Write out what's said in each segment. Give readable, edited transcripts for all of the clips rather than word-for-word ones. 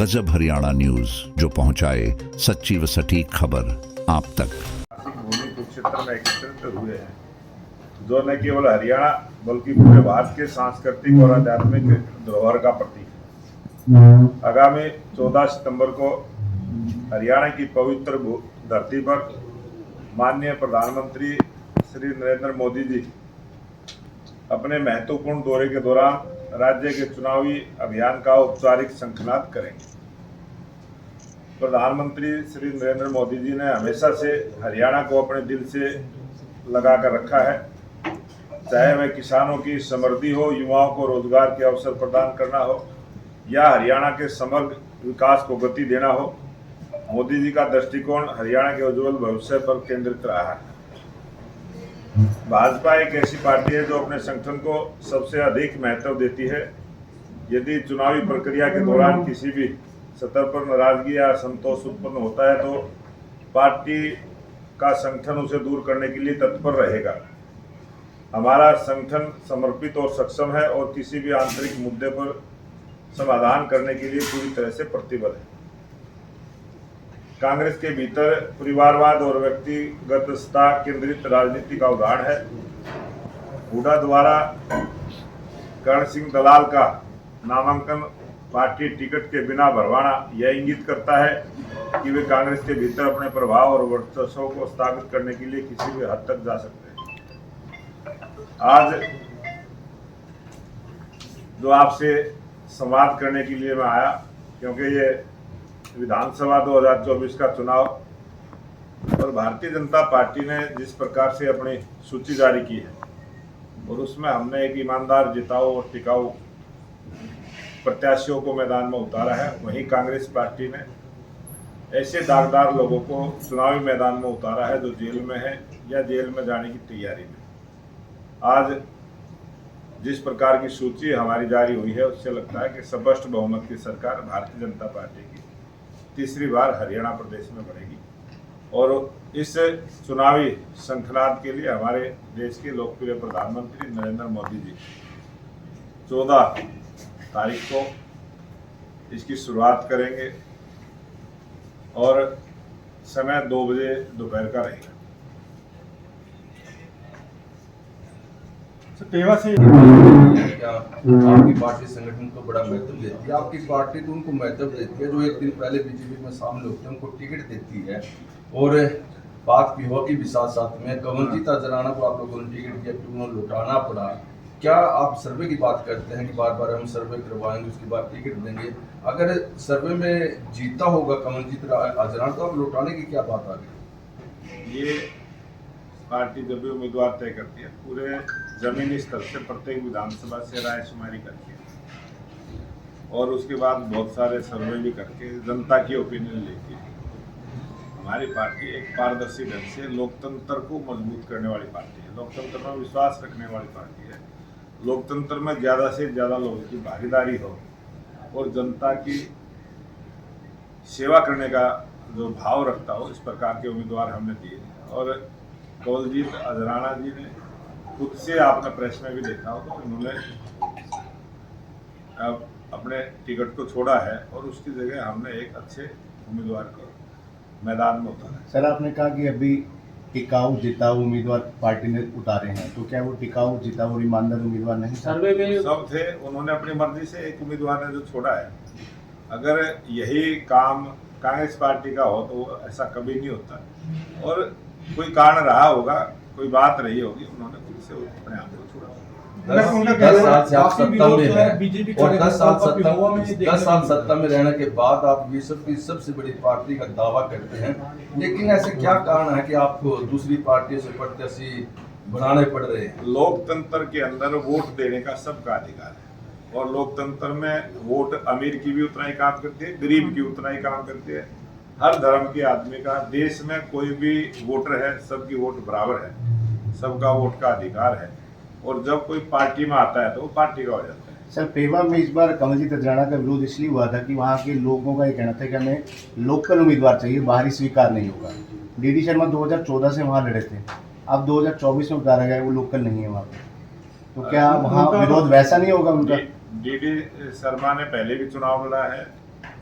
गजब हरियाणा न्यूज, जो पहुंचाए सच्ची व सटीक खबर आप तक। भूमि कुरुक्षेत्र में एकत्रित हुए हैं, जो न केवल हरियाणा बल्कि पूरे भारत के सांस्कृतिक और आध्यात्मिक धरोहर का प्रतीक है। आगामी 14 सितंबर को हरियाणा की पवित्र धरती पर माननीय प्रधानमंत्री श्री नरेंद्र मोदी जी अपने महत्वपूर्ण दौरे के दौरान राज्य के चुनावी अभियान का औपचारिक शंखनाद करेंगे। प्रधानमंत्री श्री नरेंद्र मोदी जी ने हमेशा से हरियाणा को अपने दिल से लगा कर रखा है, चाहे वह किसानों की समृद्धि हो, युवाओं को रोजगार के अवसर प्रदान करना हो या हरियाणा के समग्र विकास को गति देना हो। मोदी जी का दृष्टिकोण हरियाणा के उज्जवल भविष्य पर केंद्रित रहा है। भाजपा एक ऐसी पार्टी है जो अपने संगठन को सबसे अधिक महत्व देती है। यदि चुनावी प्रक्रिया के दौरान किसी भी सतह पर नाराजगी या असंतोष उत्पन्न होता है तो पार्टी का संगठन उसे दूर करने के लिए तत्पर रहेगा। हमारा संगठन समर्पित और सक्षम है और किसी भी आंतरिक मुद्दे पर समाधान करने के लिए पूरी तरह से प्रतिबद्ध है। कांग्रेस के भीतर परिवारवाद और व्यक्तिगतता केंद्रित राजनीति का उदाहरण है। हुड्डा द्वारा कर्ण सिंह दलाल का नामांकन पार्टी टिकट के बिना भरवाना यह इंगित करता है कि वे कांग्रेस के भीतर अपने प्रभाव और वर्चस्व को स्थापित करने के लिए किसी भी हद तक जा सकते हैं। आज जो आपसे संवाद करने के लिए मैं आया, क्योंकि ये विधानसभा 2024 का चुनाव और भारतीय जनता पार्टी ने जिस प्रकार से अपनी सूची जारी की है और उसमें हमने एक ईमानदार, जिताऊ और टिकाऊ प्रत्याशियों को मैदान में उतारा है, वहीं कांग्रेस पार्टी ने ऐसे दागदार लोगों को चुनावी मैदान में उतारा है जो जेल में है या जेल में जाने की तैयारी में। आज जिस प्रकार की सूची हमारी जारी हुई है उससे लगता है कि स्पष्ट बहुमत की सरकार भारतीय जनता पार्टी की तीसरी बार हरियाणा प्रदेश में बनेगी और इस चुनावी शंखनाद के लिए हमारे देश के लोकप्रिय प्रधानमंत्री नरेंद्र मोदी जी 14 तारीख को इसकी शुरुआत करेंगे और समय 2 बजे दोपहर का रहेगा। पेवा से क्या आपकी पार्टी संगठन को बड़ा महत्व देती है? आपकी पार्टी तो उनको महत्व देती है जो एक दिन पहले बीजेपी में शामिल होते हैं, उनको टिकट देती है। और बात की हो कि भी साथ साथ में कंवलजीत अजराना को आप लोगों ने टिकट दिया, फिर उन्हें लौटाना पड़ा। क्या आप सर्वे की बात करते हैं कि बार बार हम सर्वे करवाएंगे उसके बाद टिकट देंगे? अगर सर्वे में जीता होगा कंवलजीत अजराना तो आप लौटाने की क्या बात आ गई? ये पार्टी जब भी उम्मीदवार तय करती है पूरे जमीनी स्तर से प्रत्येक विधानसभा से रायशुमारी करती है और उसके बाद बहुत सारे सर्वे भी करके जनता की ओपिनियन लेती है। हमारी पार्टी एक पारदर्शी ढंग से लोकतंत्र को मजबूत करने वाली पार्टी है, लोकतंत्र में विश्वास रखने वाली पार्टी है। लोकतंत्र में ज़्यादा से ज़्यादा लोगों की भागीदारी हो और जनता की सेवा करने का जो भाव रखता हो, इस प्रकार के उम्मीदवार हमने दिए। और कंवलजीत अजराना जी ने खुद से, आपने प्रेस में भी देखा हो, तो उन्होंने अपने टिकट को छोड़ा है और उसकी जगह हमने एक अच्छे उम्मीदवार को मैदान में उतारा है। सर, आपने कहा कि अभी टिकाऊ जिताऊ उम्मीदवार पार्टी ने उतारे हैं, तो क्या वो टिकाऊ जिताऊ और ईमानदार उम्मीदवार नहीं? सर्वे में सब थे, उन्होंने अपनी मर्जी से एक उम्मीदवार ने जो छोड़ा है। अगर यही काम कांग्रेस पार्टी का हो तो ऐसा कभी नहीं होता और कोई कारण रहा होगा, कोई बात रही होगी, उन्होंने खुद से अपने आप को छोड़ा। 10 साल से आप सत्ता में हैं और 10 साल सत्ता में रहने के बाद आप विश्व की सबसे बड़ी पार्टी का दावा करते हैं, लेकिन ऐसे क्या कारण है कि आपको दूसरी पार्टियों से प्रत्याशी बनाने पड़ रहे हैं? लोकतंत्र के अंदर वोट देने का सबका अधिकार है और लोकतंत्र में वोट अमीर की भी उतना ही काम करती है, गरीब की उतना ही काम करती है। हर धर्म के आदमी का, देश में कोई भी वोटर है, सबकी वोट बराबर है, सबका वोट का अधिकार है और जब कोई पार्टी में आता है तो वो पार्टी का हो जाता है। सर, पेवा में इस बार कंवलजीत अजराना का विरोध इसलिए हुआ था कि वहाँ के लोगों का ये कहना था कि हमें लोकल उम्मीदवार चाहिए, बाहरी स्वीकार नहीं होगा। डीडी शर्मा 2014 से वहाँ लड़े थे, अब 2024 में उतारा गया, वो लोकल नहीं है वहाँ पे, तो क्या वहाँ विरोध वैसा नहीं होगा उनका? डीडी शर्मा ने पहले भी चुनाव लड़ा है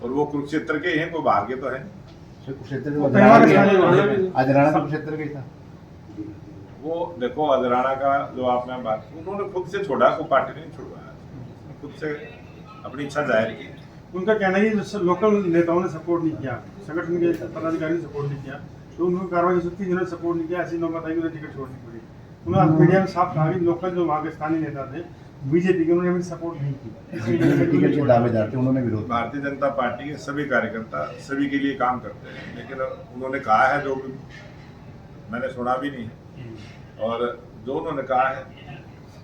और वो कुरुक्षेत्र के ही हैं, कोई बाहर के तो है। सर, कुरुक्षेत्र वो में परिवार के अजराना साथ- अजराना तो कुरुक्षेत्र का ही था। वो देखो अजराना का जो आपने बात, उन्होंने खुद से छोड़ा, कोई पार्टी नहीं छुड़वाया, खुद से अपनी इच्छा जाहिर की। उनका कहना है कि जो लोकल नेताओं ने सपोर्ट नहीं किया, संगठन के पदाधिकारी ने सपोर्ट नहीं किया, तो उनको कार्रवाई हो सकती है, जिन्होंने सपोर्ट नहीं किया ऐसी नौबत आई, उन्हें टिकट छोड़नी पड़ी। उन्होंने मीडिया में साफ कहा कि लोकल जो वहाँ के स्थानीय नेता थे बीजेपी के, उन्होंने भी सपोर्ट नहीं की, इसलिए टिकट के दावेदार थे, उन्होंने विरोध किया। भारतीय जनता पार्टी के सभी कार्यकर्ता सभी के लिए काम करते हैं, लेकिन उन्होंने कहा है जो भी मैंने सुना भी नहीं है, और जो उन्होंने कहा है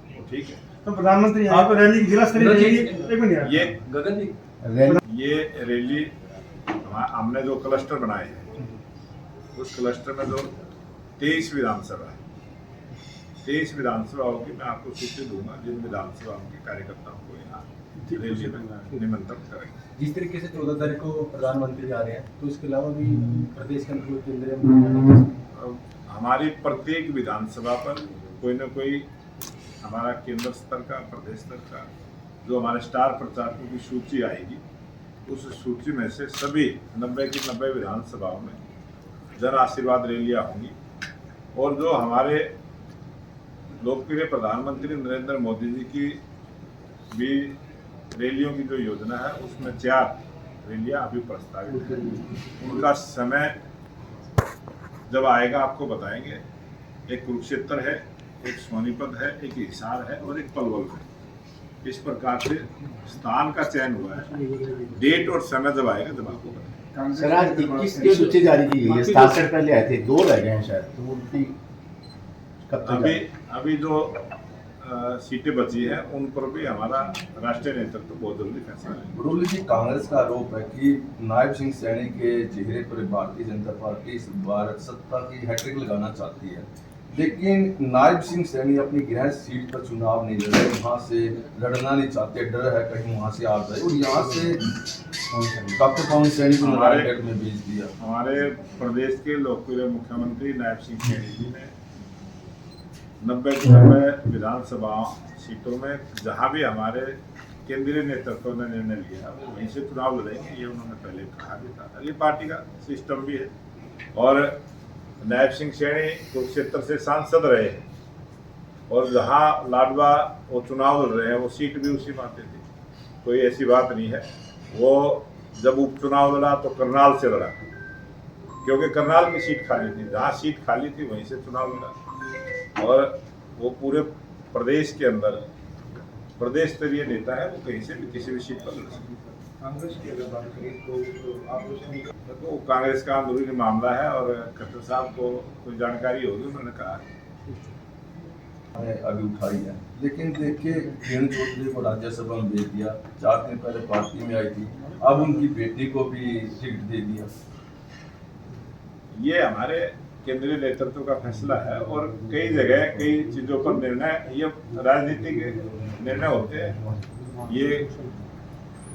वो ठीक है। तो प्रधानमंत्री यहाँ पर रैली जिला स्तरीय रैली, एक मिनट यार। ये गगन जी, रैली ये रैली हमने जो क्लस्टर बनाए हैं, उस क्लस्टर में जो 23 विधानसभा है, 23 विधानसभा होगी, मैं आपको सूची दूंगा जिन विधानसभा के कार्यकर्ताओं को यहाँ रैली में निमंत्रित करेंगे। जिस तरीके से 14 तारीख को प्रधानमंत्री आ रहे हैं, तो इसके अलावा भी प्रदेश के अंदर कोई केंद्रीय मंत्री, हमारी प्रत्येक विधानसभा पर कोई न कोई हमारा केंद्र स्तर का, प्रदेश स्तर का जो हमारे स्टार प्रचारकों की सूची आएगी, उस सूची में से सभी 90 की 90 विधानसभाओं में जन आशीर्वाद रैलियाँ होंगी। और जो हमारे लोकप्रिय प्रधानमंत्री नरेंद्र मोदी जी की भी रैलियों की जो योजना है, उसमें 4 रैलियाँ अभी प्रस्तावित हैं। उनका समय जब आएगा आपको बताएंगे। एक कुरुक्षेत्र है, एक सोनीपत है, एक हिसार है और एक पलवल है। इस प्रकार से स्थान का चयन हुआ है। डेट और समय जब आएगा जब आपको बताएंगे। सर, आज 21 की सूची जारी की गई है, 67 पहले आए थे, 2 रह गए हैं शायद, तो उनकी कब तक अभी जो सीटें बची हैं उन पर भी हमारा राष्ट्रीय नेतृत्व बहुत जल्दी फैसला लेगा। बड़ोली जी, कांग्रेस का आरोप है कि नायब सिंह सैनी के चेहरे पर भारतीय जनता पार्टी इस बार सत्ता की हैट्रिक लगाना चाहती है, लेकिन नायब सिंह सैनी अपनी गृह सीट पर चुनाव नहीं लड़ रहे, वहाँ से लड़ना नहीं चाहते, डर है कहीं वहाँ से आ जाए, और यहाँ से डॉक्टर पवन सैनी को नारायणगढ़ में भेज दिया। हमारे प्रदेश के लोकप्रिय मुख्यमंत्री नायब सिंह सैनी जी ने 90 की 90 विधानसभा सीटों में जहां भी हमारे केंद्रीय नेतृत्व ने निर्णय लिया वो वहीं से चुनाव लड़ेंगे, ये उन्होंने पहले कहा भी था। ये पार्टी का सिस्टम भी है। और नायब सिंह सैनी कुरुक्षेत्र से सांसद रहे और जहां लाडवा वो चुनाव लड़ रहे हैं वो सीट भी उसी में आती थी, कोई ऐसी बात नहीं है। वो जब उपचुनाव लड़ा तो करनाल से लड़ा, क्योंकि करनाल की सीट खाली थी, जहाँ सीट खाली थी वहीं से चुनाव लड़ा। और वो पूरे प्रदेश के अंदर प्रदेश स्तरीय नेता है, वो कहीं से भी किसी भी सीट पर लड़ सकते हैं। कांग्रेस की अगर बात करें तो आप तो कांग्रेस का अंदरूनी मामला है और खट्टर साहब को कोई जानकारी होगी, उन्होंने कहा अभी उठाई है, लेकिन देखिए किरण चौधरी को राज्यसभा में भेज दिया, 4 दिन पहले पार्टी में आई थी, अब उनकी बेटी को भी टिकट दे दिया। ये हमारे केंद्रीय नेतृत्व का फैसला है और कई जगह कई चीज़ों पर निर्णय ये राजनीतिक निर्णय होते हैं, ये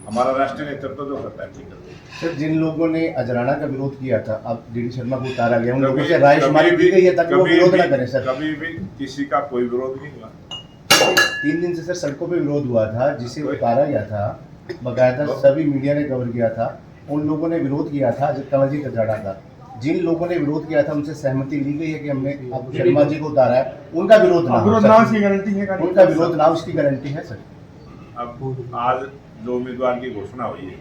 हमारा राष्ट्रीय नेतृत्व जो करता है ठीक है। सर, जिन लोगों ने अजराना का विरोध किया था, अब डीडी शर्मा को उतारा गया, उन लोगों से रायशुमारी की गई है ताकि वो विरोध ना करें। सर, कभी भी किसी का कोई विरोध नहीं हुआ। 3 दिन से सर सड़कों पे विरोध हुआ था, जिसे उतारा गया था, बकायदा सभी मीडिया ने कवर किया था। उन लोगों ने विरोध किया था कमलजीत अजराना का। जिन लोगों ने विरोध किया था उनसे सहमति ली गई है कि हमने अब शर्मा जी को उतारा है, उनका विरोध ना हो। की गारंटी है, उनका विरोध ना, उसकी गारंटी है सर। अब आज जो उम्मीदवार की घोषणा हुई है,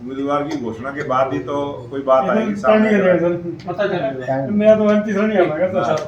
उम्मीदवार की घोषणा के बाद ही तो कोई बात आएगी सामने। सर, मेरा तो तीसरा नहीं आ पाएगा सर।